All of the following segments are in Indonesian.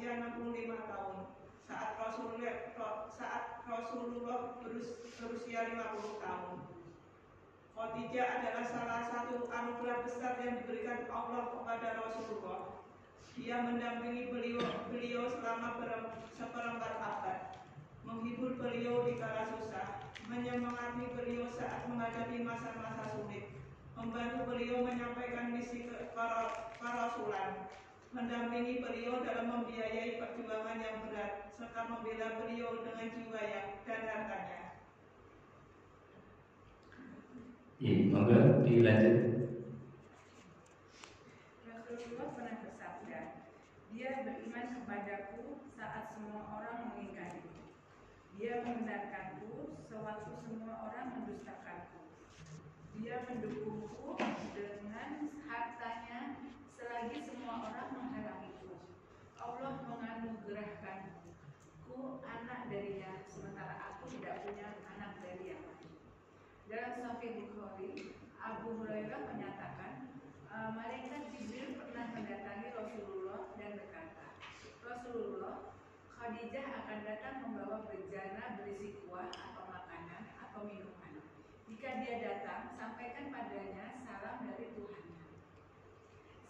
berusia 65 tahun saat Rasulullah berusia 50 tahun. Khadijah adalah salah satu anugerah besar yang diberikan Allah kepada Rasulullah. Dia mendampingi beliau selama seperempat abad, menghibur beliau di kala susah, menyemangati beliau saat menghadapi masa-masa sulit, membantu beliau menyampaikan misi kerasulan, mendampingi beliau dalam membiayai perjuangan yang berat, serta membela beliau dengan jiwa dan hartanya. Monggo dilanjut. Rasulullah pernah bersabda, dia beriman kepadaku saat semua orang mengingkariku. Dia membenarkanku sewaktu semua orang mendustakanku. Dia mendukungku dengan hartanya selagi semua orang menghalangiku. Allah menganugerahkanku anak darinya, sementara aku tidak punya anak dari yang lain. Dalam Sahih Bukhari, Abu Hurairah menyatakan, malaikat Jibril pernah mendatangi Rasulullah dan berkata, Rasulullah, Khadijah akan datang membawa bejana berisi kuah atau makanan atau minuman. Jika dia datang, sampaikan padanya salam dari Tuhannya.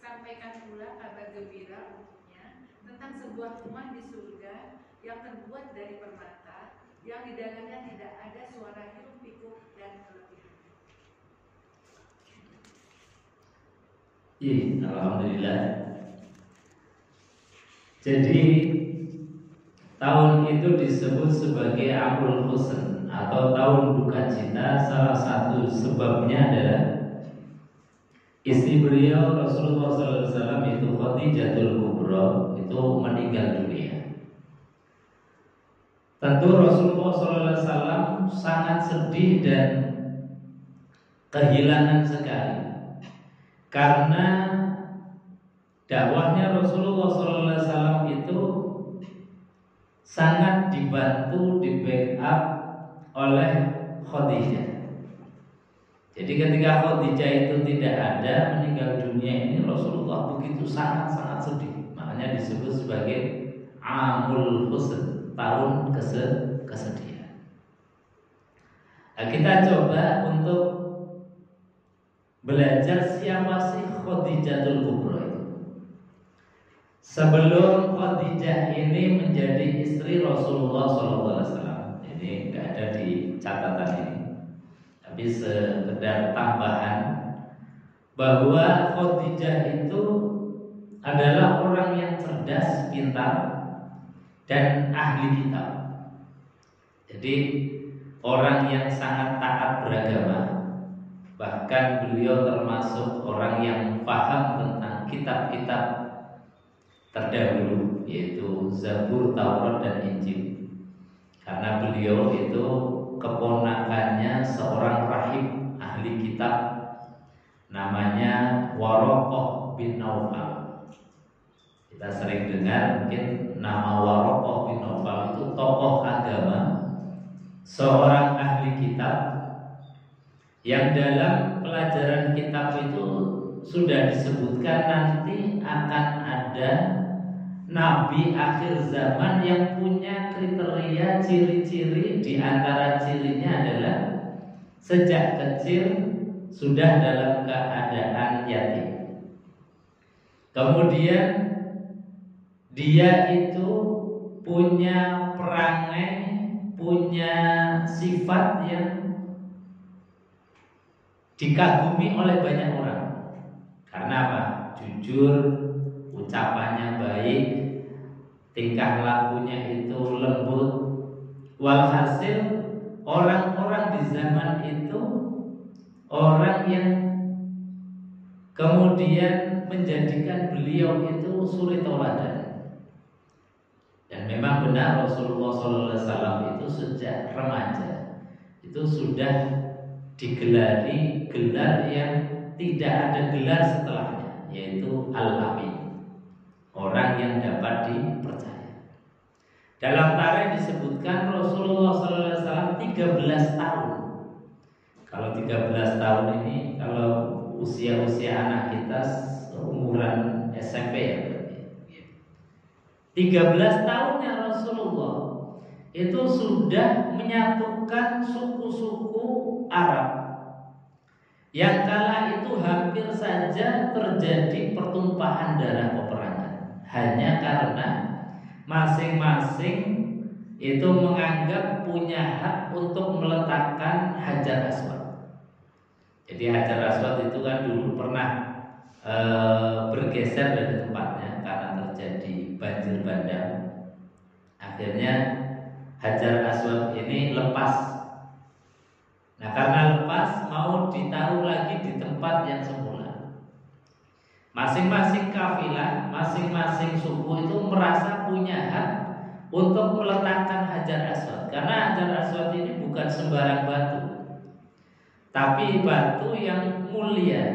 Sampaikan pula kabar gembira untuknya tentang sebuah rumah di surga yang terbuat dari permata, yang di dalamnya tidak ada suara hiruk pikuk dan keletihan. Alhamdulillah. Jadi tahun itu disebut sebagai Amul Husn atau tahun duka cita. Salah satu sebabnya adalah istri beliau Rasulullah SAW itu Khadijatul Kubra itu meninggal dunia. Tentu Rasulullah SAW sangat sedih dan kehilangan sekali, karena dakwahnya Rasulullah SAW itu sangat dibantu, di backup oleh Khadijah. Jadi ketika Khadijah itu tidak ada, meninggal dunia ini, Rasulullah begitu sangat-sangat sedih. Makanya disebut sebagai Amul Husn, tahun kesedihan. Nah, kita coba untuk belajar siapa sih Khadijatul Kubra itu. Sebelum Khadijah ini menjadi istri Rasulullah SAW, ini nggak ada di catatan ini, tapi sekedar tambahan bahwa Khadijah itu adalah orang yang cerdas, pintar, dan ahli kitab. Jadi orang yang sangat taat beragama. Bahkan beliau termasuk orang yang paham tentang kitab-kitab terdahulu, yaitu Zabur, Taurat, dan Injil. Karena beliau itu keponakannya seorang rahib ahli kitab namanya Waraqah bin Naufal. Kita sering dengar mungkin nama Waraqah bin Naufal itu tokoh agama, seorang ahli kitab yang dalam pelajaran kitab itu sudah disebutkan nanti akan ada nabi akhir zaman yang punya kriteria ciri-ciri. Di antara cirinya adalah sejak kecil sudah dalam keadaan yatim. Kemudian dia itu punya perangai, punya sifat yang dikagumi oleh banyak orang. Karena apa? Jujur, ucapannya baik, tingkah lakunya itu lembut. Walhasil orang-orang di zaman itu orang yang kemudian menjadikan beliau itu suri tauladan. Dan memang benar Rasulullah SAW itu sejak remaja itu sudah digelari gelar yang tidak ada gelar setelahnya, yaitu Al-Amin, orang yang dapat dipercaya. Dalam tarikh disebutkan Rasulullah SAW 13 tahun. Kalau 13 tahun ini, kalau usia-usia anak kita umuran SMP ya berarti. 13 tahunnya Rasulullah itu sudah menyatukan suku-suku Arab yang kala itu hampir saja terjadi pertumpahan darah peperangan hanya karena masing-masing itu menganggap punya hak untuk meletakkan Hajar Aswad. Jadi Hajar Aswad itu kan dulu pernah bergeser dari tempatnya karena terjadi banjir bandang. Akhirnya Hajar Aswad ini lepas. Nah karena lepas mau ditaruh lagi di tempat yang semula. Masing-masing kafilah, masing-masing suku itu merasa punya hak untuk meletakkan Hajar Aswad. Karena Hajar Aswad ini bukan sembarang batu, tapi batu yang mulia,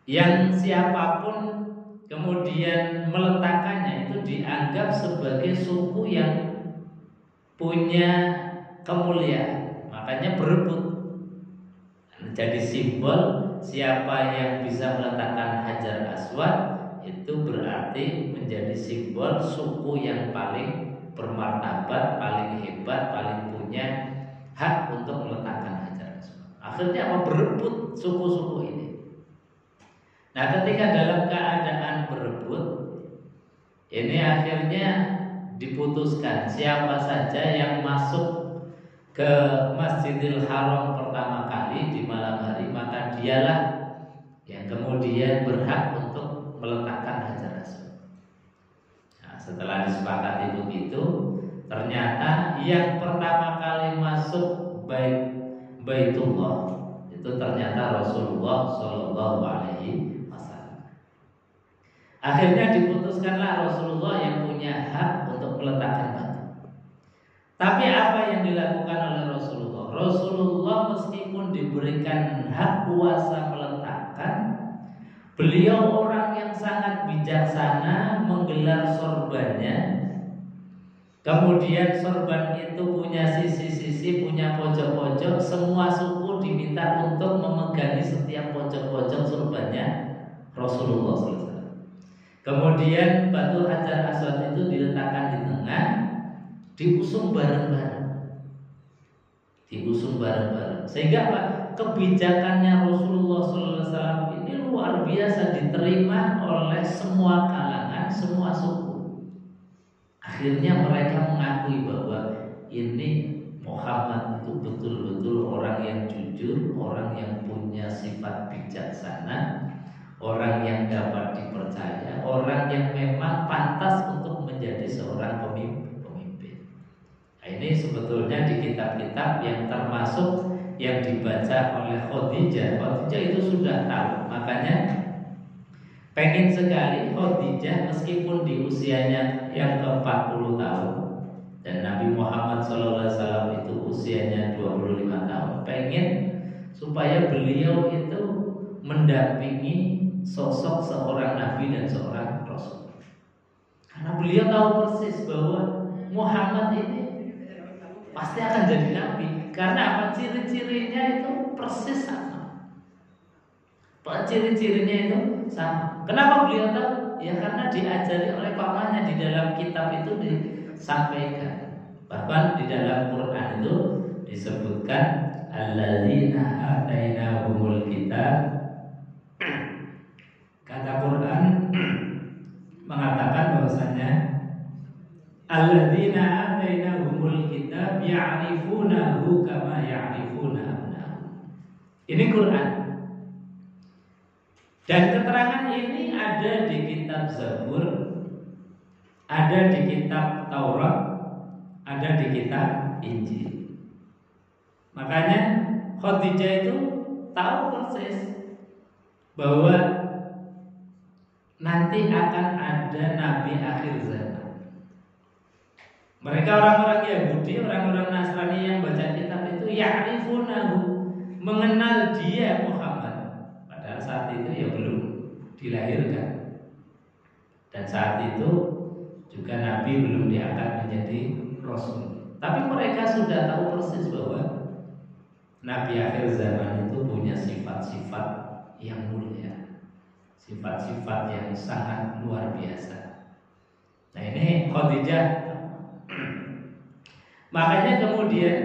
yang siapapun kemudian meletakkannya itu dianggap sebagai suku yang punya kemuliaan, makanya berebut. Jadi simbol siapa yang bisa meletakkan Hajar Aswad itu berarti menjadi simbol suku yang paling bermartabat, paling hebat, paling punya hak untuk meletakkan Hajar Aswad. Akhirnya apa? Berebut suku-suku ini. Nah ketika dalam keadaan berebut ini akhirnya diputuskan siapa saja yang masuk ke Masjidil Haram pertama kali di malam hari, maka dialah yang kemudian berhak untuk meletakkan Hajar Aswad. Nah, setelah disepakati begitu, ternyata yang pertama kali masuk Baitullah itu ternyata Rasulullah Shallallahu Alaihi Wasallam. Akhirnya diputuskanlah Rasulullah yang punya hak untuk meletakkan batu. Tapi apa yang dilakukan oleh Rasulullah? Rasulullah meskipun diberikan hak kuasa meletakkan, beliau orang yang sangat bijaksana menggelar sorbannya. Kemudian sorban itu punya sisi-sisi, punya pojok-pojok. Semua suku diminta untuk memegangi setiap pojok-pojok sorbannya Rasulullah SAW. Kemudian batu Hajar Aswad itu diletakkan di tengah, diusung bareng-bareng, sehingga apa? Kebijakannya Rasulullah SAW ini luar biasa diterima oleh semua kalangan, semua suku. Akhirnya mereka mengakui bahwa ini Muhammad itu betul-betul orang yang jujur, orang yang punya sifat bijaksana, orang yang dapat dipercaya, orang yang memang pantas untuk menjadi seorang pemimpin. Ini sebetulnya di kitab-kitab yang termasuk yang dibaca oleh Khadijah. Khadijah itu sudah tahu, makanya pengen sekali Khadijah meskipun di usianya yang ke-40 tahun dan Nabi Muhammad SAW itu usianya 25 tahun, pengen supaya beliau itu mendampingi sosok seorang Nabi dan seorang Rasul. Karena beliau tahu persis bahwa Muhammad ini pasti akan jadi nabi. Karena apa? Ciri-cirinya itu persis sama. Ciri-cirinya itu sama. Kenapa beliau tahu? Ya karena diajari oleh pamannya. Di dalam kitab itu disampaikan. Bahkan di dalam Quran itu disebutkan alladzina atainahumul kitab. Kata Quran mengatakan bahwasanya alladzina atainahumul kitab ya'rifunahu kama ya'rifuna abna'ahum. Ini Quran. Dan keterangan ini ada di kitab Zabur, ada di kitab Taurat, ada di kitab Injil. Makanya Khadijah itu tahu persis bahwa nanti akan ada nabi akhir zaman. Mereka orang-orang Yahudi, orang-orang Nasrani yang baca kitab itu ya'rifunahu, mengenal dia Muhammad. Padahal saat itu ya belum dilahirkan. Dan saat itu juga Nabi belum diangkat menjadi Rasul. Tapi mereka sudah tahu persis bahwa Nabi akhir zaman itu punya sifat-sifat yang mulia, sifat-sifat yang sangat luar biasa. Nah ini Khadijah. Makanya kemudian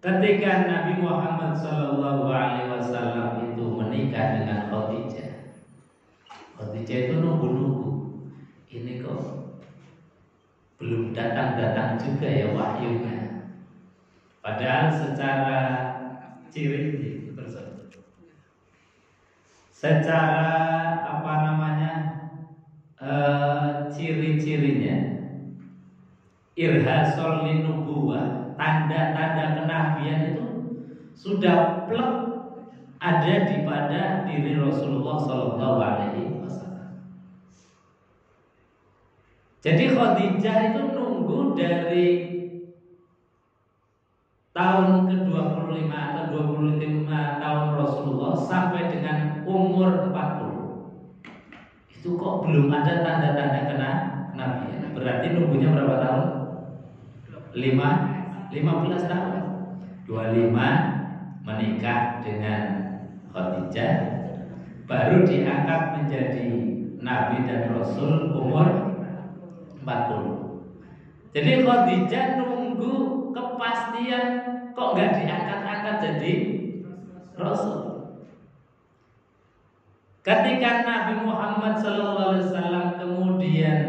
ketika Nabi Muhammad SAW itu menikah dengan Khadijah, Khadijah itu nunggu-nunggu, ini kok belum datang-datang juga ya wahyunya. Padahal secara ciri, secara apa namanya, ciri-cirinya, irhasul linubuwah, tanda-tanda kenabian itu sudah plek ada di pada diri Rasulullah Sallallahu Alaihi Wasallam. Jadi Khadijah itu nunggu dari tahun ke-25 atau 25 tahun Rasulullah sampai dengan umur 40. Itu kok belum ada tanda-tanda kenabian. Berarti nunggunya berapa tahun? 15 tahun. 25 menikah dengan Khadijah, baru diangkat menjadi Nabi dan Rasul umur 40. Jadi Khadijah nunggu kepastian, kok nggak diangkat-angkat jadi Rasul. Ketika Nabi Muhammad SAW kemudian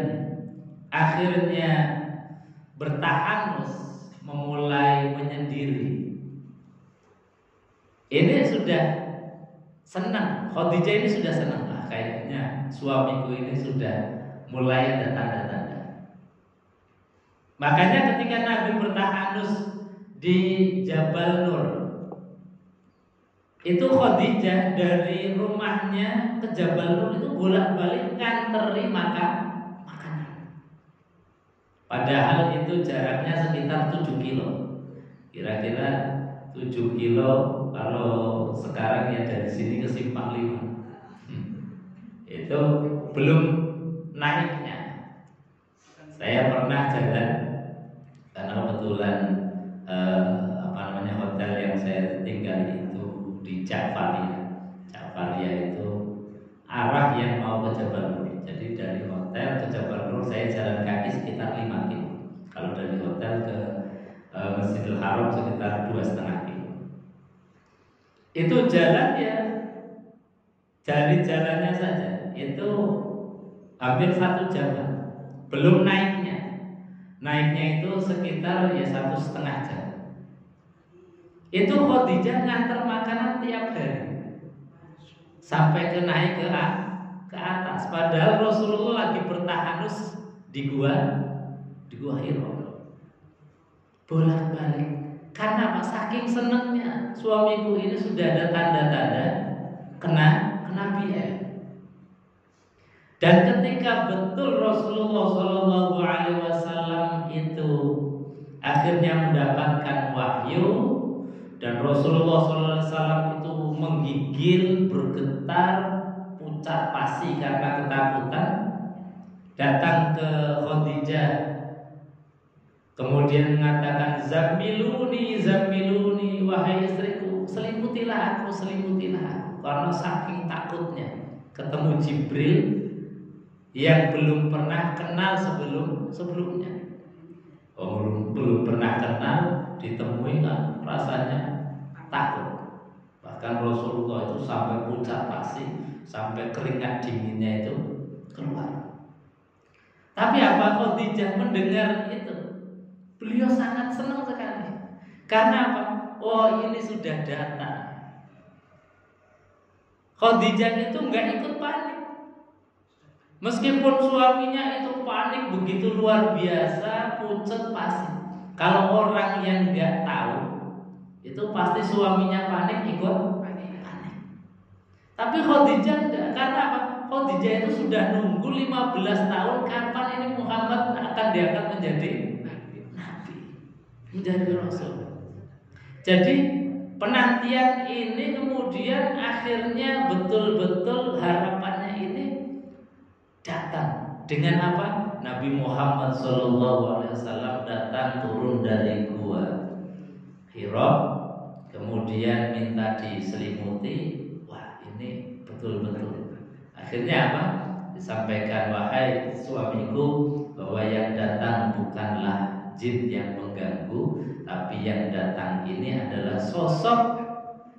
akhirnya bertahanus memulai menyendiri, ini sudah senang. Khadijah ini sudah senang lah, kayaknya suamiku ini sudah mulai ada tanda-tanda. Makanya ketika Nabi bertahanus di Jabal Nur, itu Khadijah dari rumahnya ke Jabal Nur itu bolak-balik nganteri makanan. Padahal itu jaraknya sekitar 7 kilo. Kira-kira 7 kilo kalau sekarang ya dari sini ke Simpang 5. Itu belum naiknya. Saya pernah jalan karena kebetulan hotel yang saya tinggal itu di Jafaria. Jafaria itu arah yang mau ke Jabal Nur. Jadi dari hotel ke Jabal Nur saya jalan kaki sekitar 5 kilo. Kalau dari hotel ke Masjidil Haram sekitar 2,5 kilo. Itu jalan ya, dari jalannya saja itu hampir 1 jam. Belum naiknya. Naiknya itu sekitar ya 1,5 jam. Itu Khadijah nganter makanan tiap hari sampai ke naik ke atas. Padahal Rasulullah lagi bertahanus di gua Hira. Bolak-balik. Karena apa? Saking senangnya suamiku ini sudah ada tanda-tanda kenabian. Dan ketika betul Rasulullah SAW itu akhirnya mendapatkan wahyu, dan Rasulullah SAW itu menggigil, bergetar, pucat pasi karena ketakutan, datang ke Khadijah, kemudian mengatakan, Zamiluni, wahai istriku, selimutilah aku, karena saking takutnya ketemu Jibril yang belum pernah kenal sebelumnya. Belum pernah kenal, ditemui kan rasanya takut. Bahkan Rasulullah itu sampai pucat pasi, sampai keringat dinginnya itu keluar. Tapi apa Khadijah mendengar itu? Beliau sangat senang sekali. Karena apa? Oh, ini sudah datang. Khadijah itu nggak ikut panik. Meskipun suaminya itu panik begitu luar biasa, pucat pasi. Kalau orang yang nggak tahu, itu pasti suaminya panik ikut panik. Tapi Khadijah enggak. Karena apa? Khadijah itu sudah nunggu 15 tahun kapan ini Muhammad akan diangkat menjadi nabi, menjadi rasul. Jadi penantian ini kemudian akhirnya betul-betul harapannya ini datang dengan apa? Nabi Muhammad SAW datang turun dari gua Hira, kemudian minta diselimuti. Wah, ini betul-betul. Akhirnya apa? Disampaikan, wahai suamiku, bahwa yang jin yang mengganggu, tapi yang datang ini adalah sosok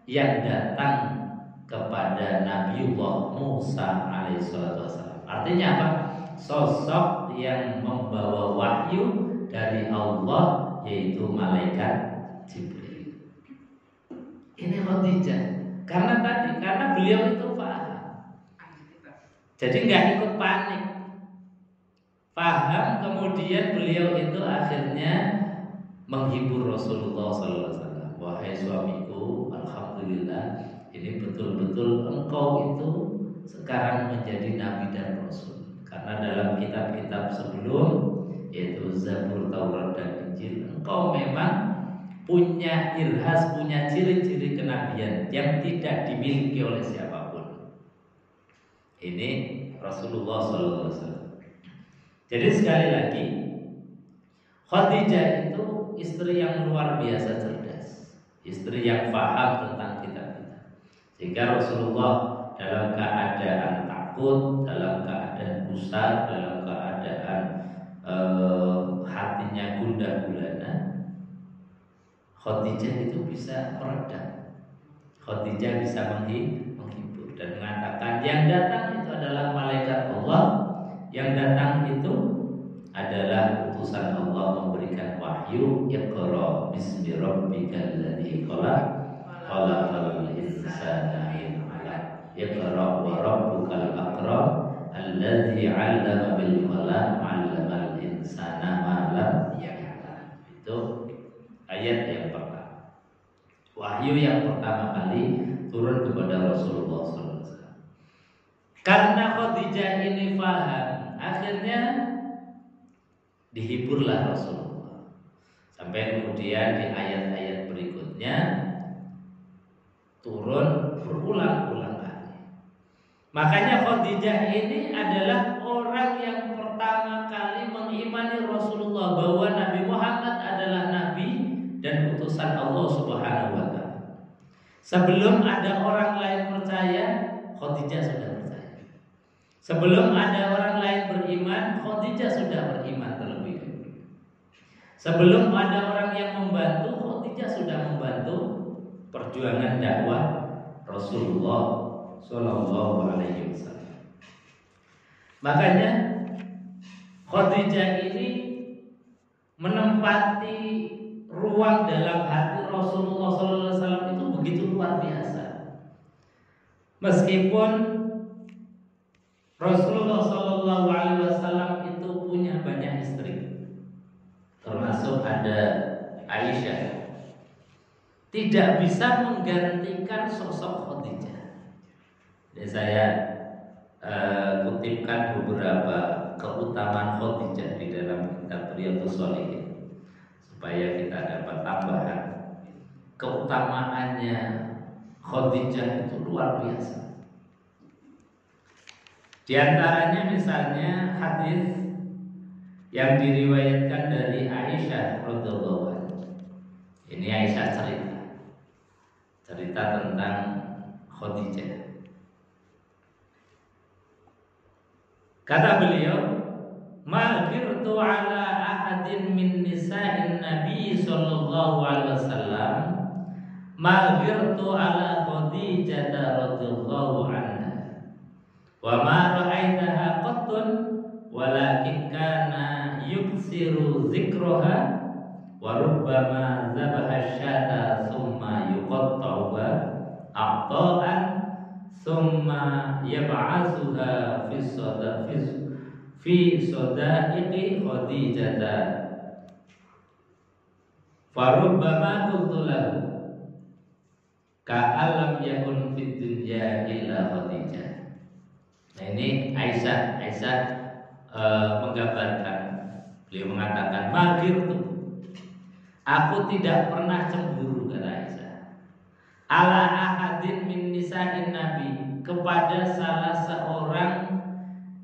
yang datang kepada Nabiullah Musa alaihissalam. Artinya apa? Sosok yang membawa wahyu dari Allah, yaitu malaikat Jibril. Ini Khadijah. Karena beliau itu paham. Jadi nggak ikut panik. Paham, kemudian beliau itu akhirnya menghibur Rasulullah SAW. Wahai suamiku, alhamdulillah, ini betul-betul engkau itu sekarang menjadi nabi dan rasul. Karena dalam kitab-kitab sebelum, yaitu Zabur, Taurat, dan Injil, engkau memang punya irhas, punya ciri-ciri kenabian yang tidak dimiliki oleh siapapun. Ini Rasulullah SAW. Jadi sekali lagi, Khadijah itu istri yang luar biasa cerdas, istri yang paham tentang kitab-kitab. Sehingga Rasulullah dalam keadaan takut, dalam keadaan gusar, dalam keadaan hatinya gundah gulana, Khadijah itu bisa meredam. Khadijah bisa menghibur dan mengatakan yang datang itu adalah malaikat Allah, yang datang itu adalah utusan Allah memberikan wahyu. Iqra bismi rabbikal ladzi khalaq, khalaqal insana min 'alaq. Iqra wa rabbukal akram alladzi 'allama bil qalam 'allamal insana ma lam ya'lam. Itu ayat yang pertama. Wahyu yang pertama kali turun kepada Rasulullah SAW. Karena Khadijah ini paham, akhirnya dihiburlah Rasulullah. Sampai kemudian di ayat-ayat berikutnya turun berulang-ulang kali. Makanya Khadijah ini adalah orang yang pertama kali mengimani Rasulullah, bahwa Nabi Muhammad adalah nabi dan utusan Allah Subhanahu wa taala. Sebelum ada orang lain percaya, Khadijah sudah percaya. Sebelum ada orang lain beriman, Khadijah sudah beriman terlebih dahulu. Sebelum ada orang yang membantu, Khadijah sudah membantu perjuangan dakwah Rasulullah Shallallahu Alaihi Wasallam. Makanya Khadijah ini menempati ruang dalam hati Rasulullah SAW itu begitu luar biasa. Meskipun Rasulullah SAW itu punya banyak istri, termasuk ada Aisyah, tidak bisa menggantikan sosok Khadijah. Jadi saya kutipkan beberapa keutamaan Khadijah di dalam kitab Riyadhus Shalihin, supaya kita dapat tambahan. Keutamaannya Khadijah itu luar biasa. Di antaranya misalnya hadis yang diriwayatkan dari Aisyah radhiyallahu anha. Ini Aisyah cerita tentang Khadijah. Kata beliau, "Ma ghirtu ala ahadin min nisa'in Nabi sallallahu alaihi wasallam, ma ghirtu ala Khadijah radhiyallahu anha, wa ma ra'aitaha qattun, walakin kana yuksiru zikraha, wa rubbama zabaha syata thumma yuqatta'uha a'ta'an thumma yab'atsuha fi sodaiqi Khadijata, farubbama qultu lahu ka'alam yakun fid dunya illa Khadijah." Nah, ini Aisyah menggambarkan, beliau mengatakan, "Maghirtu, aku tidak pernah cemburu," kata Aisyah, "ala ahadin min nisa'in Nabi, kepada salah seorang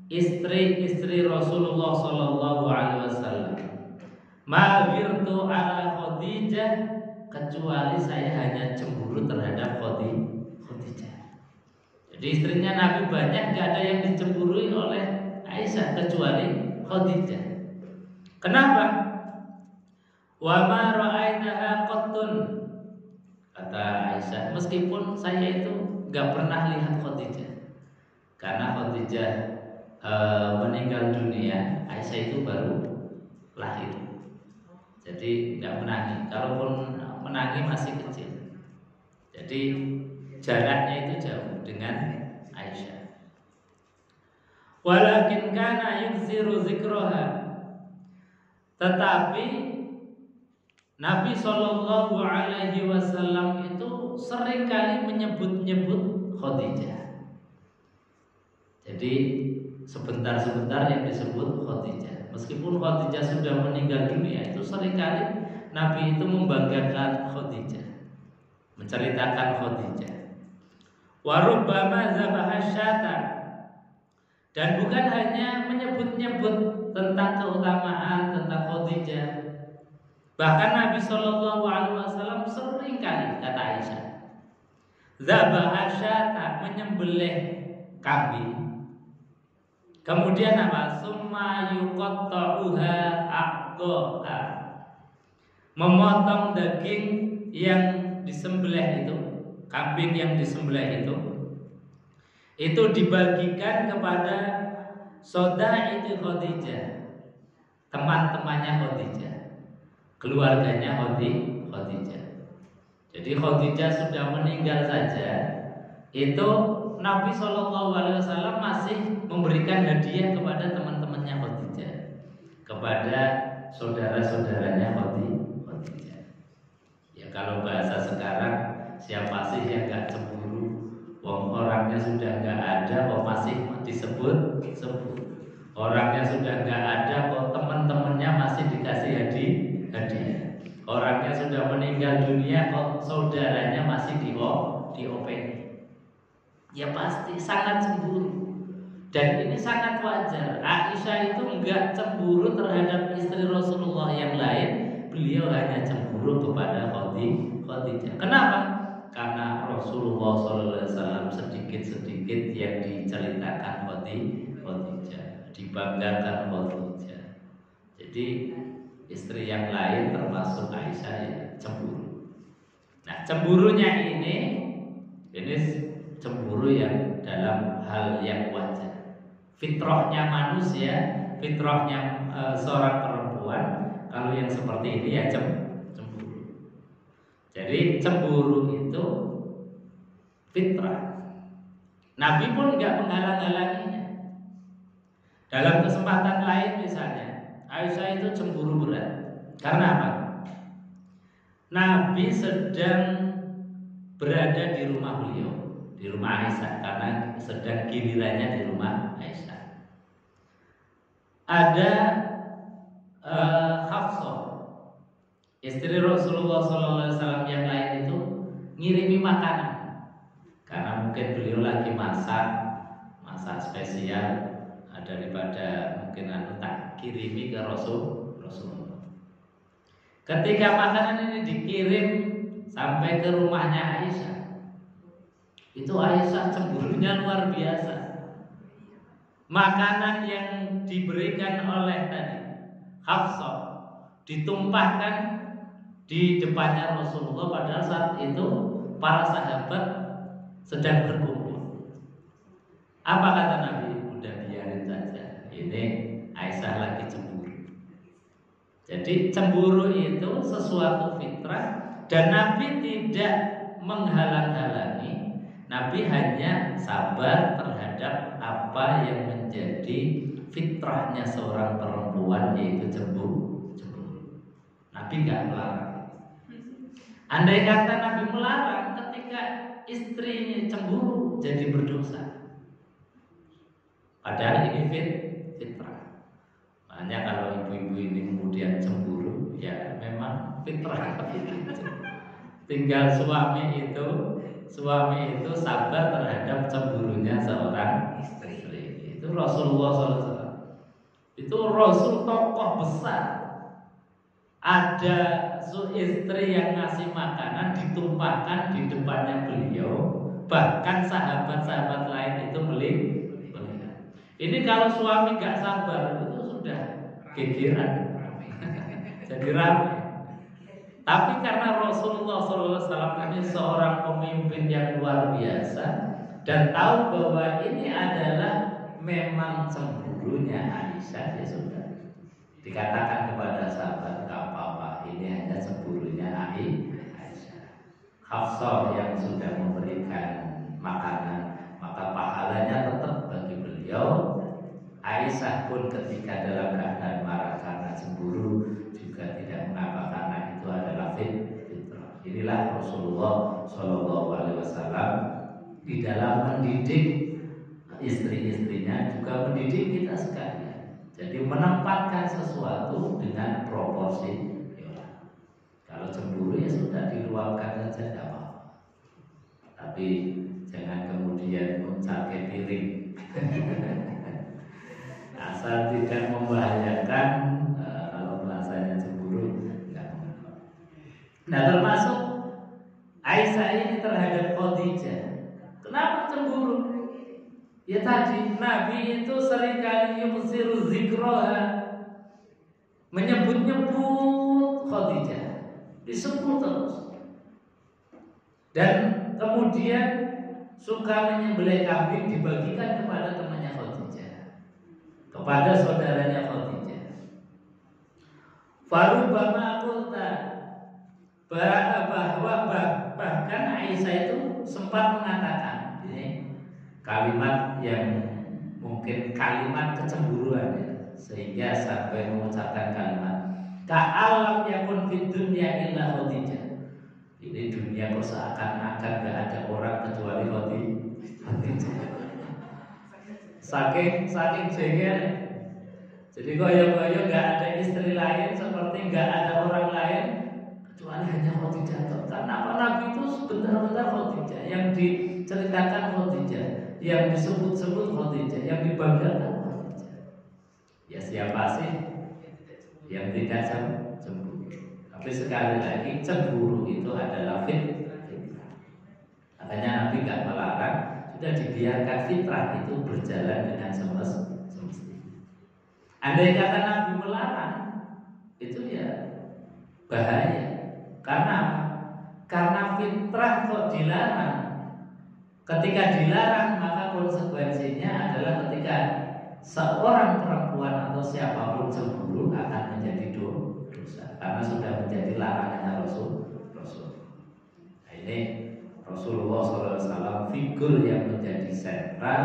istri-istri Rasulullah sallallahu alaihi wasallam. Maghirtu ala Khadijah, kecuali saya hanya cemburu terhadap Khadijah." Jadi istrinya Nabi banyak, gak ada yang dicemburui oleh Aisyah kecuali Khadijah. Kenapa? Wa ma ra'aitaha qattun. Kata Aisyah, meskipun saya itu nggak pernah lihat Khadijah. Karena Khadijah meninggal dunia, Aisyah itu baru lahir. Jadi nggak menangi. Kalaupun menangi masih kecil. Jadi jaraknya itu jauh dengan Aisyah. Walakin kana yuksiru zikraha. Tetapi Nabi Shallallahu Alaihi Wasallam itu seringkali menyebut-nyebut Khadijah. Jadi sebentar-sebentar yang disebut Khadijah. Meskipun Khadijah sudah meninggal dunia, itu seringkali Nabi itu membanggakan Khadijah, menceritakan Khadijah. Wa rubbama zabaha syatan. Dan bukan hanya menyebut-nyebut tentang keutamaan tentang Khadijah. Bahkan Nabi Shallallahu Alaihi Wasallam sering kali, kata Aisyah, zabaha syata, menyembelih kambing. Kemudian apa? Summa yuqatta'uha aqda'a, memotong daging yang disembelih itu, kambing yang disembelih itu dibagikan kepada Sodaiqi Khadijah, teman-temannya Khadijah, keluarganya Khadijah. Jadi Khadijah sudah meninggal saja, itu Nabi SAW masih memberikan hadiah kepada teman-temannya Khadijah, kepada saudara-saudaranya Khadijah. Ya kalau bahasa sekarang, siapa sih yang gak cemburu? Wong orangnya sudah gak ada kok masih disebut. Orangnya sudah gak ada kok teman-temannya masih dikasih hadiah. Orangnya sudah meninggal dunia kok saudaranya masih diopeni. Ya pasti sangat cemburu. Dan ini sangat wajar. Aisyah itu enggak cemburu terhadap istri Rasulullah yang lain. Beliau hanya cemburu kepada Khadijah. Kenapa? Karena Rasulullah SAW sedikit-sedikit yang diceritakan Khadijah, dibanggakan Khadijah. Jadi istri yang lain termasuk Aisyah ya cemburu. Nah cemburunya ini cemburu yang dalam hal yang wajar. Fitrahnya manusia, fitrahnya seorang perempuan, kalau yang seperti ini ya cemburu. Jadi cemburu itu fitrah. Nabi pun nggak menghalang-halanginya. Dalam kesempatan lain misalnya, Aisyah itu cemburu berat. Karena apa? Nabi sedang berada di rumah beliau, di rumah Aisyah, karena sedang gilirannya di rumah Aisyah. Ada Hafsah, istri Rasulullah SAW yang lain itu ngirimi makanan, karena mungkin beliau lagi masak spesial daripada mungkin tak kirimi ke Rasulullah. Ketika makanan ini dikirim sampai ke rumahnya Aisyah, itu Aisyah cemburunya luar biasa. Makanan yang diberikan oleh tadi Hafsah ditumpahkan di depannya Rasulullah, padahal saat itu para sahabat sedang berkumpul. Apa kata Nabi? Udah biarin saja, ini Aisyah lagi cemburu. Jadi cemburu itu sesuatu fitrah, dan Nabi tidak menghalang-halangi. Nabi hanya sabar terhadap apa yang menjadi fitrahnya seorang perempuan, yaitu cemburu. Nabi nggak melarang. Andai kata Nabi melarang, ketika istrinya cemburu jadi berdosa. Padahal ini fitrah. Makanya kalau ibu-ibu ini kemudian cemburu, ya memang fitrah. Tinggal suami itu sabar terhadap cemburunya seorang istri. Itu Rasulullah SAW. Itu Rasul tokoh besar. Ada istri yang ngasih makanan ditumpahkan di depannya beliau, bahkan sahabat-sahabat lain itu melihat. Ini kalau suami gak sabar itu sudah gegeran, jadi ramai. Tapi karena Rasulullah SAW ini seorang pemimpin yang luar biasa dan tahu bahwa ini adalah memang cemburunya Aisyah, ya sudah dikatakan kepada sahabat, gak apa-apa, ini hanya cemburunya Aisyah. Hafsah yang sudah memberikan makanan, maka pahalanya tetap bagi beliau. Aisyah pun ketika dalam keadaan marah karena cemburu juga tidak mengapa, karena itu adalah fitrah. Inilah Rasulullah SAW di dalam mendidik istri-istrinya, juga mendidik kita sekalian. Jadi menempatkan sesuatu dengan proporsi. Kalau cemburu ya sudah diluapkan saja, tidak apa-apa. Tapi jangan kemudian mencari piring. Asal tidak membahayakan, kalau bahasanya cemburu enggak mengapa. Nah, termasuk Aisyah ini terhadap Khadijah. Kenapa cemburu? Ya tadi Nabi itu seringkali yusiru zikroha, menyebut-nyebut Khadijah, disebut terus. Dan kemudian suka menyembelih kambing dibagikan kepada temannya Khadijah, kepada saudaranya Khadijah. Farubama qulta, bahwa bahkan Aisyah itu sempat mengatakan ini kalimat yang mungkin kalimat kecemburuan ya, sehingga sampai mengucapkan kalimat ka'alam yakun fid dunya illa Khadijah. Ini dunia kok seakan-akan gak ada orang kecuali Khadijah. Saking jengkel. Jadi goyang-goyang gak ada istri lain, seperti gak ada orang lain kecuali hanya Khadijah. Karena apa? Nabi itu benar-benar Khadijah, yang diceritakan Khadijah, yang disebut-sebut Khadijah, yang dibanggakan Khadijah. Ya siapa sih yang tidak cemburu? Tapi sekali lagi cemburu itu adalah fitrah. Makanya Nabi gak melarang, sudah dibiarkan fitrah itu berjalan dengan semestinya. Andai kata Nabi melarang, itu ya bahaya. Karena fitrah kok dilarang. Ketika dilarang, maka konsekuensinya adalah ketika seorang perempuan atau siapapun cemburu akan menjadi dosa, karena sudah menjadi larangannya Rasul. Nah, ini Rasulullah SAW figur yang menjadi sentral,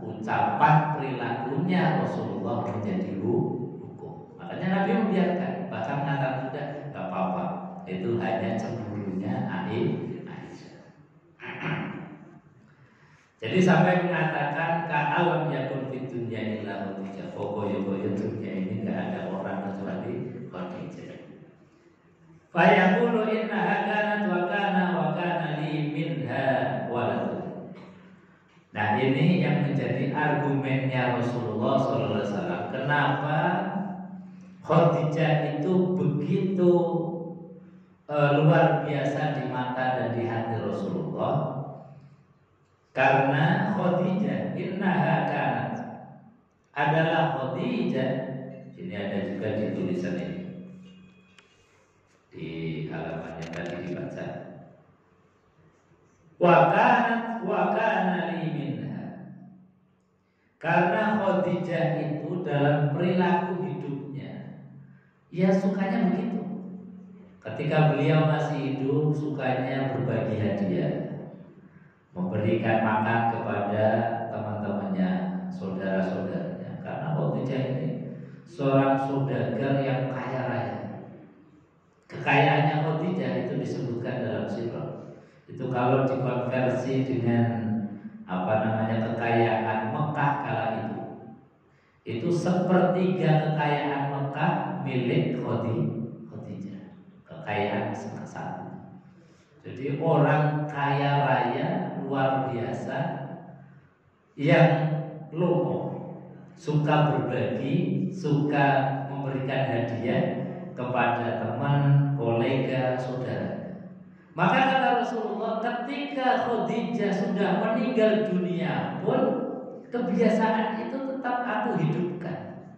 ucapan perilakunya Rasulullah menjadi hukum. Makanya Nabi membiarkan, bahkan mengatakan sudah nggak apa-apa, itu hanya cemburunya Aisyah. Jadi sampai mengatakan ka'alam yakun fid dunya illa Khadijah. Pokoknya dunia ini nggak ada orang kecuali Khadijah. Fa yaqulu innaha kanat wa kana li minha walad. Nah, ini yang menjadi argumennya Rasulullah SAW. Kenapa Khadijah itu begitu luar biasa di mata dan di hati Rasulullah? Karena Khadijah innaha kanat, adalah Khadijah. Ini ada juga di tulisan ini, di halaman yang tadi dibaca. Wa kana li minha. Karena Khadijah itu dalam perilaku hidupnya, ya sukanya begitu. Ketika beliau masih hidup, sukanya berbagi hadiah, memberikan makan kepada teman-temannya, saudara-saudaranya. Karena Khadijah ini seorang saudagar yang kaya raya. Kekayaannya Khadijah itu disebutkan dalam sirah. Itu kalau dikonversi dengan kekayaan Mekah kala itu sepertiga kekayaan Mekah milik Khadijah. Kekayaan satu. Jadi orang kaya raya luar biasa yang lomo, suka berbagi, suka memberikan hadiah kepada teman, kolega, saudara. Maka kata Rasulullah, ketika Khadijah sudah meninggal dunia pun kebiasaan itu tetap aku hidupkan.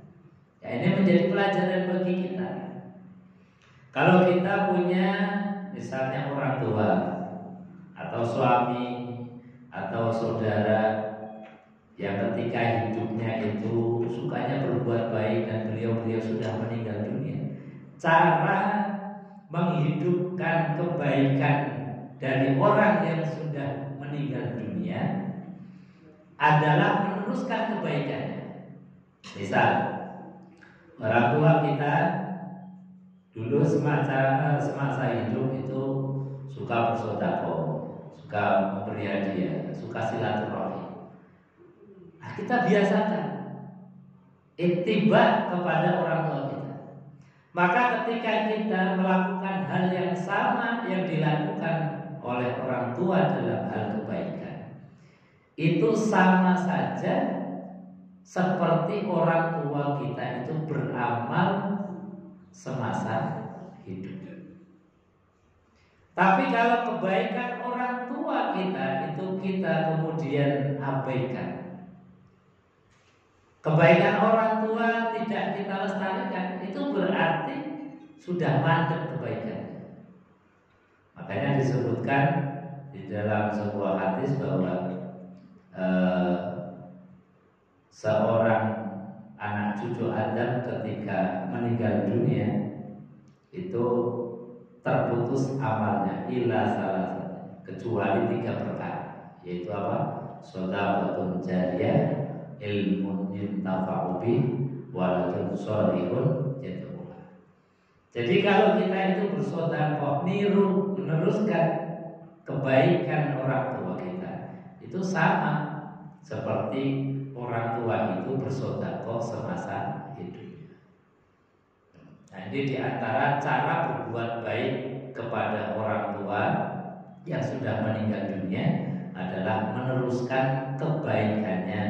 Ya, ini menjadi pelajaran bagi kita. Kalau kita punya misalnya orang tua atau suami atau saudara yang ketika hidupnya itu sukanya berbuat baik dan beliau sudah meninggal dunia, cara menghidupkan kebaikan dari orang yang sudah meninggal dunia adalah meneruskan kebaikannya. Misal orang tua kita dulu semasa hidup itu suka bersedekah, suka memberi hadiah, suka silaturahmi. Nah, kita biasakan ittiba kepada orang tua kita. Maka ketika kita melakukan hal yang sama yang dilakukan oleh orang tua dalam hal kebaikan, itu sama saja seperti orang tua kita itu beramal semasa hidup. Tapi kalau kebaikan orang tua kita itu kita kemudian abaikan, kebaikan orang tua tidak kita lestarikan, itu berarti sudah mandek kebaikannya. Makanya disebutkan di dalam sebuah hadis bahwa seorang anak cucu Adam ketika meninggal dunia itu terputus amalnya illa salah kecuali 3 perkara, yaitu apa? Shadaqatun jariyah, ilmun yuntafa'u bih, waladun sholihun yad'ulah. Jadi kalau kita itu bersedekah meneruskan kebaikan orang tua kita, itu sama seperti orang tua itu bersedekah semasa hidupnya. Nah, ini diantara cara berbuat baik kepada orang tua yang sudah meninggal dunia adalah meneruskan kebaikannya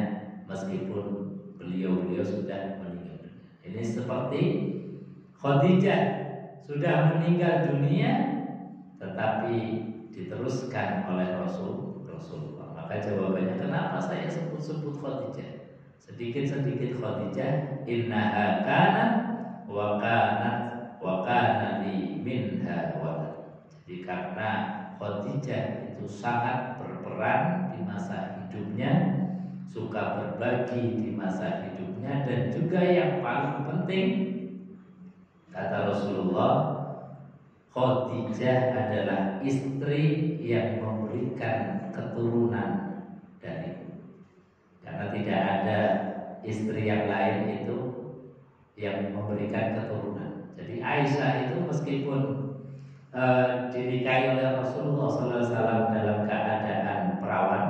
meskipun beliau sudah meninggal dunia. Ini seperti Khadijah sudah meninggal dunia tetapi diteruskan oleh Rasulullah. Maka jawabannya kenapa saya sebut Khadijah? Sedikit-sedikit Khadijah, innaha kanat wa kana li minha walad. Jadi karena Khadijah itu sangat berperan di masa hidupnya, suka berbagi di masa hidupnya, dan juga yang paling penting kata Rasulullah, Khadijah adalah istri yang memberikan keturunan dariku. Karena tidak ada istri yang lain itu yang memberikan keturunan. Jadi Aisyah itu meskipun dinikahi oleh Rasulullah SAW dalam keadaan perawan,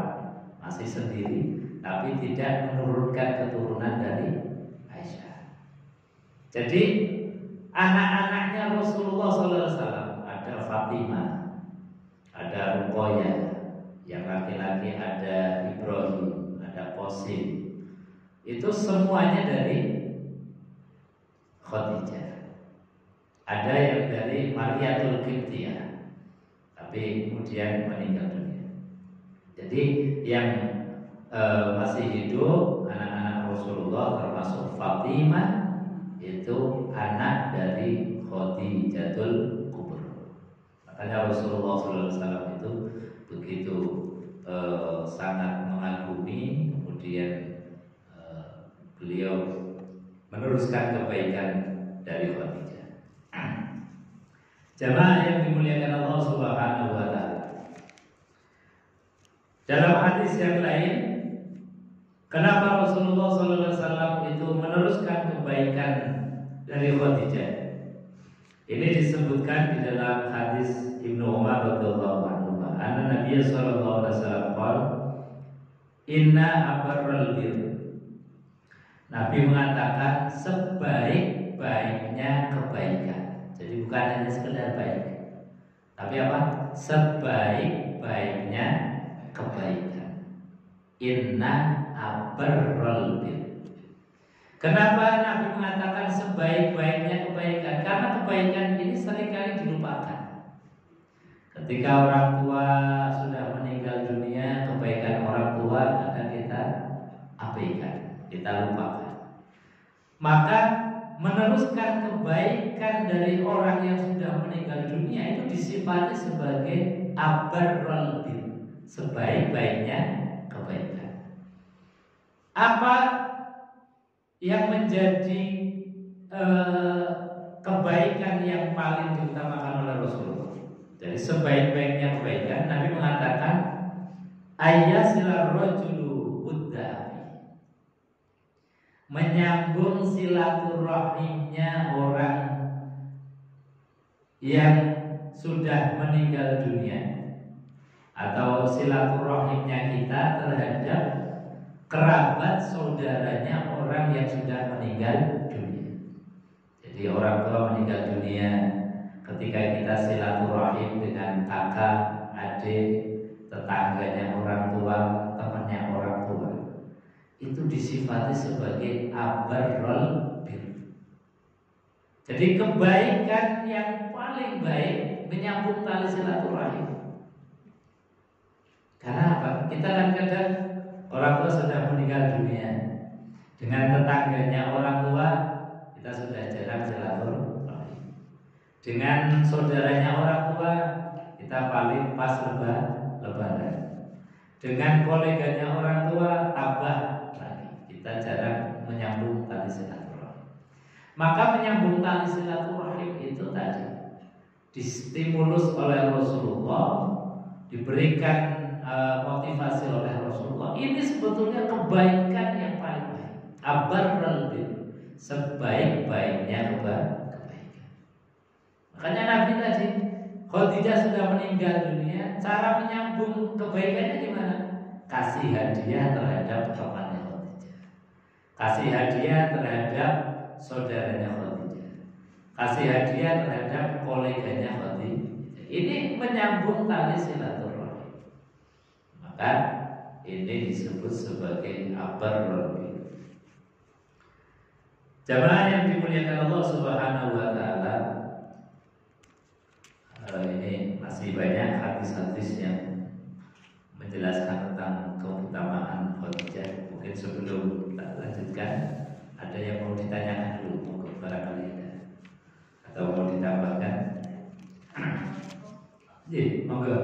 masih sendiri, tapi tidak menurunkan keturunan dari Aisyah. Jadi anak-anaknya Rasulullah SAW ada Fatimah, ada Ruqayyah, yang laki-laki ada Ibrahim, ada Qasim. Itu semuanya dari Khadijah. Ada yang dari Mariatul Qibtiyah, tapi kemudian meninggal dunia. Jadi yang masih hidup anak-anak Rasulullah termasuk Fatimah itu anak dari Khadijatul Kubra. Makanya Rasulullah SAW itu begitu sangat mengagumi, kemudian beliau meneruskan kebaikan dari Khadijah. Jamaah yang dimuliakan Allah Subhanahu wa taala. Dalam hadis yang lain, kenapa Rasulullah SAW itu meneruskan kebaikan dari Khadijah? Ini disebutkan di dalam hadis Ibnu Umar radhiyallahu anhu, anna Nabi sallallahu alaihi wasallam qala, inna abarral bir. Nabi mengatakan sebaik-baiknya kebaikan. Jadi bukan hanya sekedar baik, tapi apa? Sebaik-baiknya kebaikan. Inna abarral bir. Kenapa Nabi mengatakan sebaik-baiknya kebaikan? Karena kebaikan ini seringkali dilupakan. Ketika orang tua sudah meninggal dunia, kebaikan orang tua kadang kita abaikan, kita lupakan. Maka meneruskan kebaikan dari orang yang sudah meninggal dunia itu disifati sebagai abarrul bir, sebaik-baiknya kebaikan. Apa yang menjadi kebaikan yang paling diutamakan oleh Rasulullah? Jadi sebaik-baiknya kebaikan, Nabi mengatakan ayyasilar rajulu wudda'i, menyambung silaturahimnya orang yang sudah meninggal dunia, atau silaturahimnya kita terhadap kerabat saudaranya orang yang sudah meninggal dunia. Jadi orang tua meninggal dunia, ketika kita silaturahim dengan kakak, adik, tetangganya orang tua, temannya orang tua, itu disifati sebagai abarrul bir. Jadi kebaikan yang paling baik menyambung tali silaturahim. Karena apa? Kita kan kadang orang tua sudah meninggal dunia, dengan tetangganya orang tua kita sudah jarang silaturahim. Dengan saudaranya orang tua kita paling pas lebaran. Dengan koleganya orang tua tambah lagi, kita jarang menyambung tali silaturahim. Maka menyambung tali silaturahim itu tadi distimulus oleh Rasulullah, diberikan motivasi oleh Rasulullah. Ini sebetulnya kebaikan yang paling baik. Abarrul bir, sebaik-baiknya kebaikan. Makanya Nabi tadi, Khadijah sudah meninggal dunia, cara menyambung kebaikannya gimana? Kasih hadiah terhadap temannya Khadijah, kasih hadiah terhadap saudaranya Khadijah, kasih hadiah terhadap koleganya Khadijah. Ini menyambung tali silaturahim. Maka ini disebut sebagai abarrul bir. Jamaah yang dimuliakan Allah Subhanahu wa taala, ini masih banyak hadis-hadis yang menjelaskan tentang keutamaan Khadijah. Mungkin sebelum kita lanjutkan, ada yang mau ditanyakan dulu, monggo barangkali ada, atau mau ditambahkan? Iya, monggo.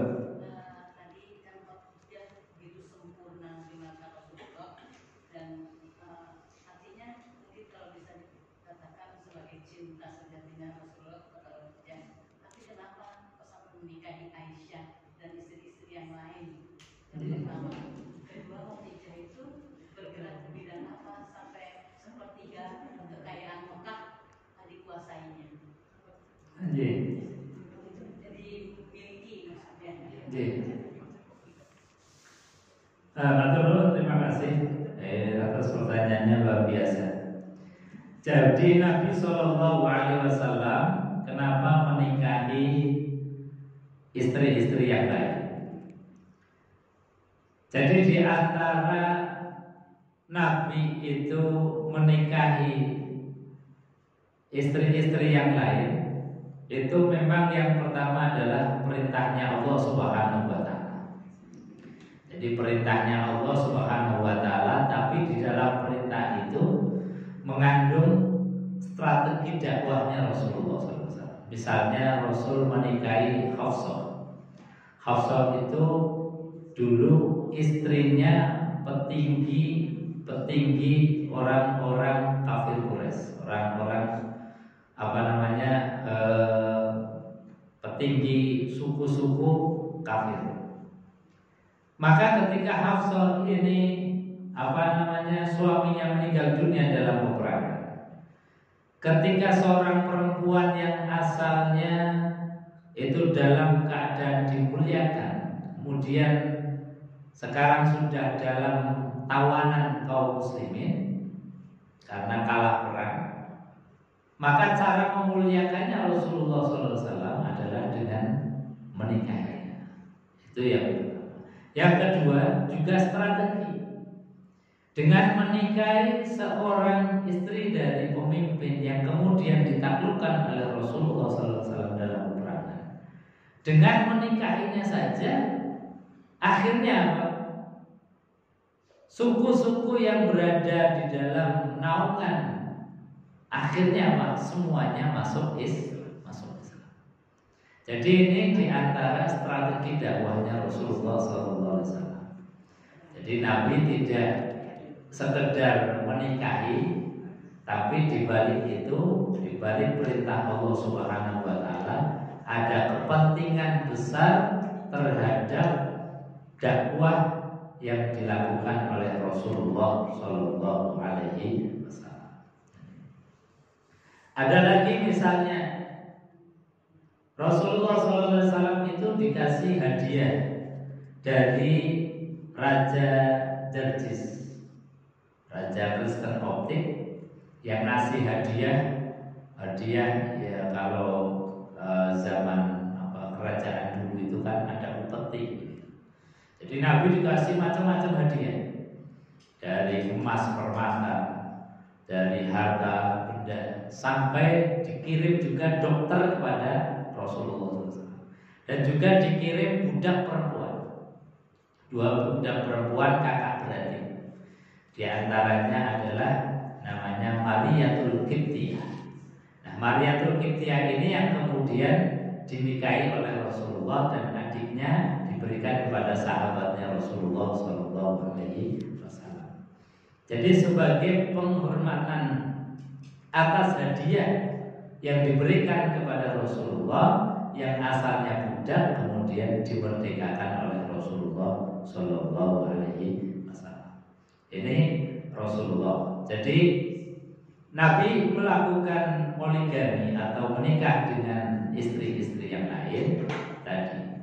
Terima kasih atas pertanyaannya, luar biasa. Jadi Nabi Shallallahu Alaihi Wasallam kenapa menikahi istri-istri yang lain? Jadi di antara Nabi itu menikahi istri-istri yang lain, itu memang yang pertama adalah perintahnya Allah Subhanahu wa taala. Jadi perintahnya Allah Subhanahu wa taala, tapi di dalam perintah itu mengandung strategi dakwahnya Rasulullah SAW. Misalnya Rasul menikahi Hafsah. Hafsah itu dulu istrinya petinggi orang-orang kafir Quraisy, orang-orang petinggi suku-suku kafir. Maka ketika Hafsah ini suaminya meninggal dunia dalam peperangan, ketika seorang perempuan yang asalnya itu dalam keadaan dimuliakan, kemudian sekarang sudah dalam tawanan kaum muslimin karena kalah perang, maka cara memuliakannya Rasulullah SAW adalah dengan menikahinya. Itu yang pertama. Yang kedua juga strategi, dengan menikahi seorang istri dari pemimpin yang kemudian ditaklukkan oleh Rasulullah SAW dalam peperangan. Dengan menikahinya saja, akhirnya apa? Suku-suku yang berada di dalam naungan Akhirnya apa? Semuanya masuk Islam. Jadi ini diantara strategi dakwahnya Rasulullah SAW. Jadi Nabi tidak sekedar menikahi, tapi dibalik itu, dibalik perintah Allah Subhanahu Wa Taala, ada kepentingan besar terhadap dakwah yang dilakukan oleh Rasulullah Sallallahu Alaihi Wasallam. Ada lagi misalnya Rasulullah Sallallahu Alaihi Wasallam itu dikasih hadiah dari Raja Xerxes, Raja Kristen Koptik, yang ngasih hadiah ya kalau zaman kerajaan dulu itu kan ada upeti. Jadi Nabi dikasih macam-macam hadiah, dari emas permata, dari harta benda, sampai dikirim juga dokter kepada Rasulullah SAW. Dan juga dikirim budak perempuan, 2 budak perempuan kakak beradik. Di antaranya adalah namanya Mariyatul Qibtiyah. Nah, Mariyatul Qibtiyah ini yang kemudian dinikahi oleh Rasulullah dan adiknya diberikan kepada sahabatnya Rasulullah Sallallahu Alaihi Wasallam. Jadi sebagai penghormatan atas hadiah yang diberikan kepada Rasulullah yang asalnya budak kemudian dimerdekakan oleh Rasulullah Sallallahu Alaihi Wasallam. Ini Rasulullah. Jadi Nabi melakukan poligami atau menikah dengan istri-istri yang lain tadi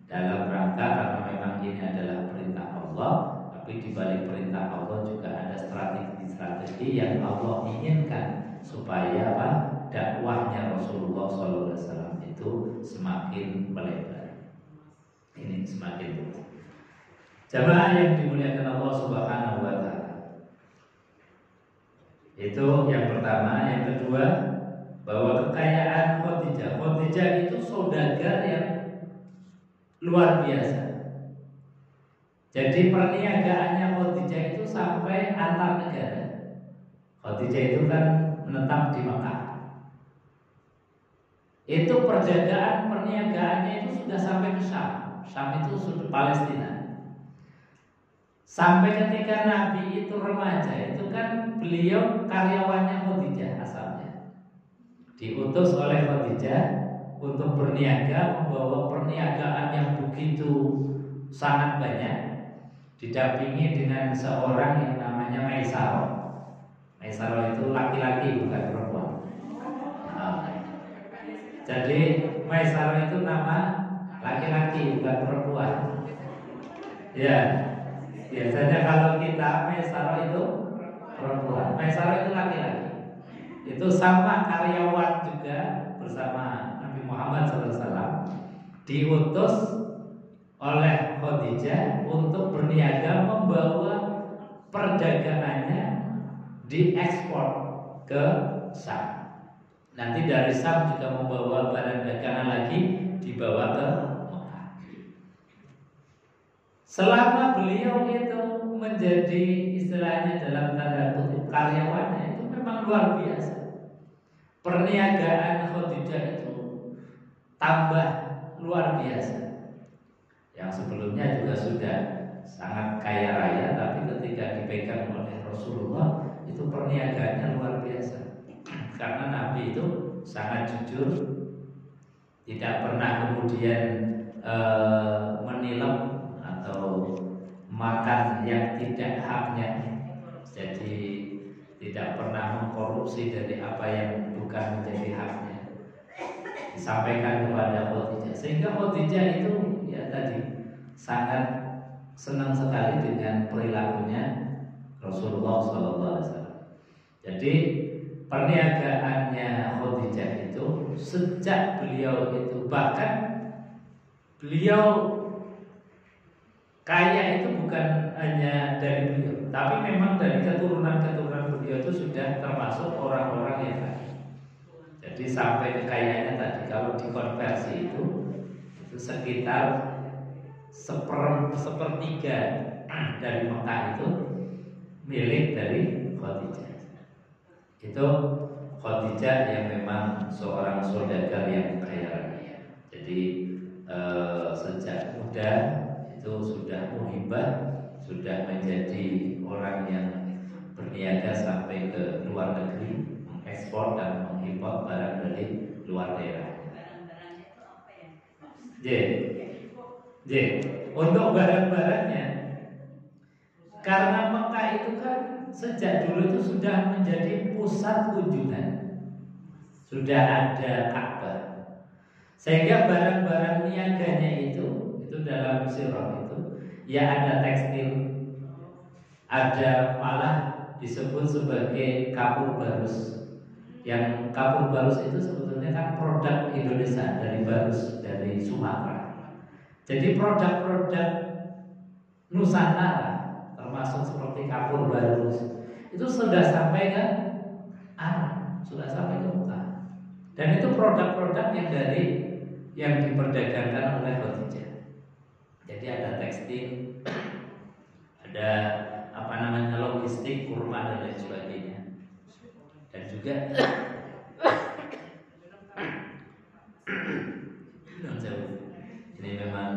dalam rangka karena memang ini adalah perintah Allah, tapi di balik perintah Allah juga ada strategi yang Allah inginkan supaya dakwahnya Rasulullah SAW itu semakin melebar. Ini semakin jamaah yang dimuliakan Allah Subhanahu Wa Taala. Itu yang pertama. Yang kedua, bahwa kekayaan Khadijah itu saudagar yang luar biasa. Jadi perniagaannya Khadijah itu sampai antar negara. Khadijah itu kan menetap di Mekah. Itu perniagaannya itu sudah sampai ke Syam. Syam itu sudah Palestina. Sampai ketika Nabi itu remaja, itu kan beliau karyawannya Khadijah asalnya. Diutus oleh Khadijah untuk berniaga, membawa perniagaan yang begitu sangat banyak, didampingi dengan seorang yang namanya Maisarah. Maisarah itu laki-laki bukan perempuan. Jadi Maisarah itu nama laki-laki bukan perempuan. Ya, biasanya kalau kita Maisarah itu perempuan, Maisarah itu laki-laki. Itu sama karyawan juga bersama Nabi Muhammad SAW, diutus oleh Khadijah untuk berniaga membawa perdagangannya diekspor ke Syam. Nanti dari Syam juga membawa barang dagangan lagi dibawa ke Mekah. Selama beliau itu menjadi istilahnya dalam tanda kutip karyawannya, itu memang luar biasa. Perniagaan Khadijah itu tambah luar biasa. Yang sebelumnya juga sudah sangat kaya raya, tapi ketika dipegang oleh Rasulullah itu perniagaannya luar biasa. Karena Nabi itu sangat jujur, tidak pernah kemudian menilep atau makan yang tidak haknya. Jadi tidak pernah mengkorupsi dari apa yang bukan menjadi haknya. Disampaikan kepada Khadijah, sehingga Khadijah itu ya tadi sangat senang sekali dengan perilakunya Rasulullah SAW. Jadi perniagaannya Khadijah itu sejak beliau itu, bahkan beliau kaya itu bukan hanya dari beliau, tapi memang dari keturunan-keturunan beliau itu sudah termasuk orang-orang yang kaya. Jadi sampai kekayaannya tadi kalau dikonversi itu sekitar sepertiga dari Mekah itu milik dari Khadijah. Itu Khadijah yang memang seorang saudagar yang kaya raya. Jadi sejak muda itu sudah muhibah, sudah menjadi orang yang berniaga sampai ke luar negeri, mengekspor dan mengimpor barang dari luar daerah. J. Untuk barang-barangnya, karena Mekah itu kan sejak dulu itu sudah menjadi pusat kunjungan, sudah ada Ka'bah, sehingga barang-barang niaganya itu dalam sirah itu ya ada tekstil, ada malah disebut sebagai kapur barus. Yang kapur barus itu sebetulnya kan produk Indonesia dari barus, dari Sumatera. Jadi produk-produk Nusantara termasuk seperti kapur barus itu sudah sampai ke Arab, sudah sampai ke Mekah. Dan itu produk-produk yang diperdagangkan oleh Khadijah. Jadi ada tekstil, ada logistik, kurma dan lain sebagainya. Dan juga ini memang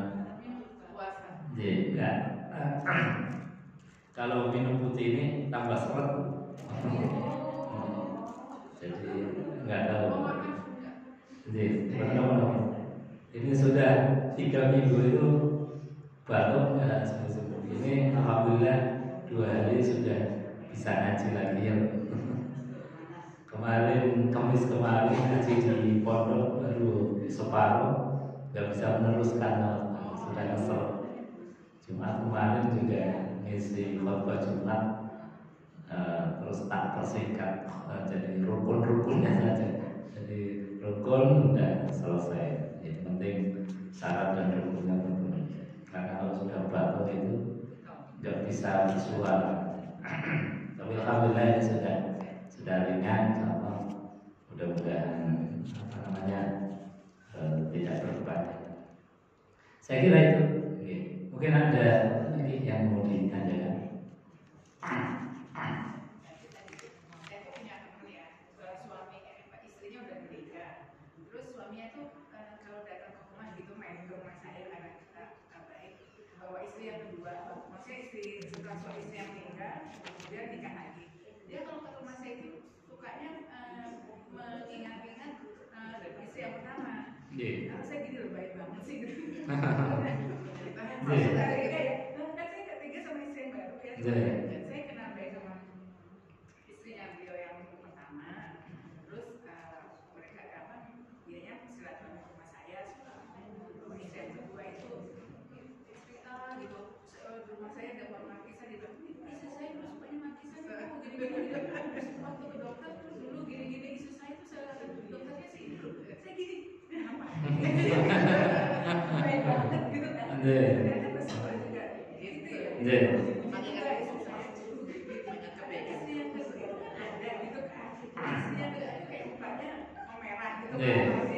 enggak. Kalau minum putih ini tambah seret. Jadi enggak tahu. Ini sudah 3 minggu itu batuk ya, ini alhamdulillah 2 hari sudah bisa ngaji lagi ya. Kamis kemarin ngaji di pondok baru separuh, nggak bisa meneruskan, sudah kesel. Jumat kemarin juga ngisi khotbah Jumat, terus tak tersingkat, jadi rukun-rukunnya saja. Jadi rukun udah selesai, yang penting syarat dan rukunnya terpenuhi. Karena kalau sudah batuk itu nggak bisa bersuara. Tapi alhamdulillah ini sudah ringan, sama mudah-mudahan tidak berbeban. Saya kira itu. Mungkin ada ini yang mau ditanyakan. Saya punya teman ya, istrinya udah menikah. Terus suaminya tuh kalau datang ke rumah gitu main ke rumah saya karena kita baik. Bawa istri yang kedua, maksudnya setelah suami istri yang meninggal, kemudian nikah lagi. Dia kalau ke rumah saya itu sukanya mengingat-ingat istri yang pertama. Nah, saya gini loh, baik banget sih gitu. Maksud kan saya ketiga sama istri yang baru ya. Saya kenal baik sama istrinya beliau yang pertama. Terus mereka dianya silaturahmi ke rumah saya. Istri yang kedua itu cerita gitu. Di rumah saya ada orang markisan, dia bilang, istri saya dulu sukanya markisan, kok gini-gini. Waktu ke dokter terus dulu gini-gini, istri saya tuh dokternya sih dulu. Saya gini, kenapa? Baik banget gitu kan. Ternyata bersabar juga gitu ya. Makanya kan istri saya dulu gitu. Istri yang kedua ada gitu kan. Istri yang kedua kayak mukanya memerah gitu kan.